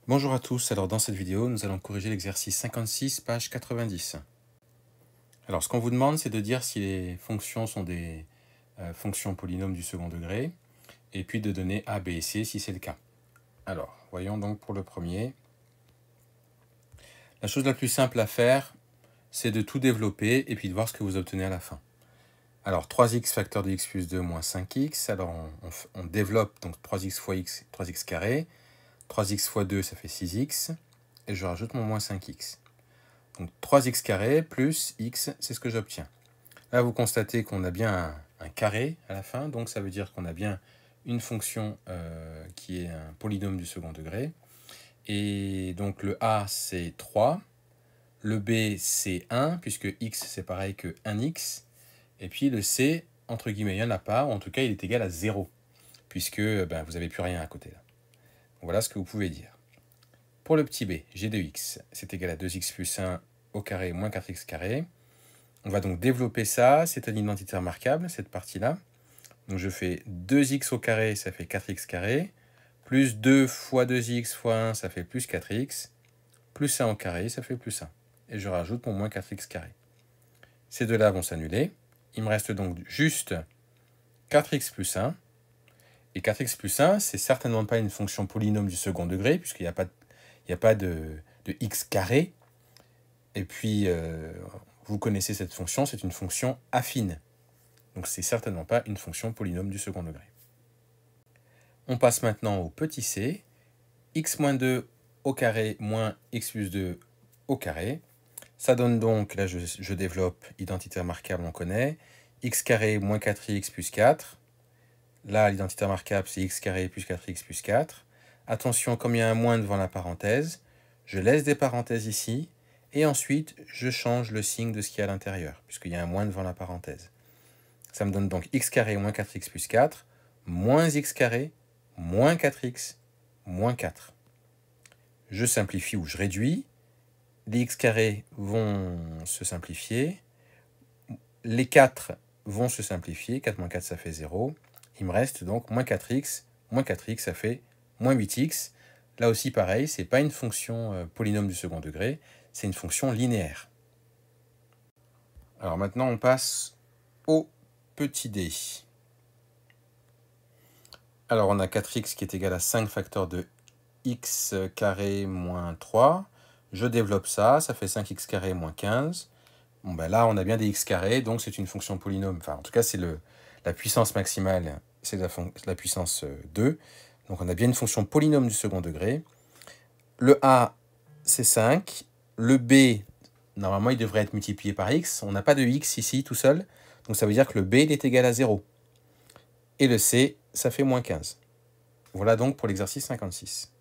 Bonjour à tous, alors dans cette vidéo, nous allons corriger l'exercice 56, page 90. Alors ce qu'on vous demande, c'est de dire si les fonctions sont des fonctions polynômes du second degré, et puis de donner A, B et C si c'est le cas. Alors, voyons donc pour le premier. La chose la plus simple à faire, c'est de tout développer et puis de voir ce que vous obtenez à la fin. Alors 3x facteur de x plus 2 moins 5x, alors on développe donc 3x fois x, 3x carré. 3x fois 2, ça fait 6x. Et je rajoute mon moins 5x. Donc 3x carré plus x, c'est ce que j'obtiens. Là, vous constatez qu'on a bien un carré à la fin. Donc ça veut dire qu'on a bien une fonction qui est un polynôme du second degré. Et donc le a, c'est 3. Le b, c'est 1, puisque x, c'est pareil que 1x. Et puis le c, entre guillemets, il n'y en a pas. Ou en tout cas, il est égal à 0. Puisque vous n'avez plus rien à côté là. Voilà ce que vous pouvez dire. Pour le petit b, g de x, c'est égal à 2x plus 1 au carré moins 4x carré. On va donc développer ça, c'est un identité remarquable, cette partie-là. Donc je fais 2x au carré, ça fait 4x carré, plus 2 fois 2x fois 1, ça fait plus 4x, plus 1 au carré, ça fait plus 1. Et je rajoute mon moins 4x carré. Ces deux-là vont s'annuler. Il me reste donc juste 4x plus 1. Et 4x plus 1, c'est certainement pas une fonction polynôme du second degré, puisqu'il n'y a pas de x carré. Et puis, vous connaissez cette fonction, c'est une fonction affine. Donc, c'est certainement pas une fonction polynôme du second degré. On passe maintenant au petit c. X moins 2 au carré moins x plus 2 au carré. Ça donne donc, là je développe, identité remarquable, on connaît. X carré moins 4x plus 4. Là, l'identité remarquable, c'est x carré plus 4x plus 4. Attention, comme il y a un moins devant la parenthèse, je laisse des parenthèses ici, et ensuite, je change le signe de ce qu'il y a à l'intérieur, puisqu'il y a un moins devant la parenthèse. Ça me donne donc x carré moins 4x plus 4, moins x carré, moins 4x, moins 4. Je simplifie ou je réduis. Les x carrés vont se simplifier. Les 4 vont se simplifier. 4 moins 4, ça fait 0. Il me reste donc moins 4x, ça fait moins 8x. Là aussi, pareil, ce n'est pas une fonction polynôme du second degré, c'est une fonction linéaire. Alors maintenant, on passe au petit d. Alors on a 4x qui est égal à 5 facteur de x carré moins 3. Je développe ça, ça fait 5x carré moins 15. Bon, ben là, on a bien des x carrés, donc c'est une fonction polynôme. Enfin, en tout cas, c'est la puissance maximale, c'est la puissance 2. Donc, on a bien une fonction polynôme du second degré. Le a, c'est 5. Le b, normalement, il devrait être multiplié par x. On n'a pas de x ici, tout seul. Donc, ça veut dire que le b, il est égal à 0. Et le c, ça fait moins 15. Voilà donc pour l'exercice 56.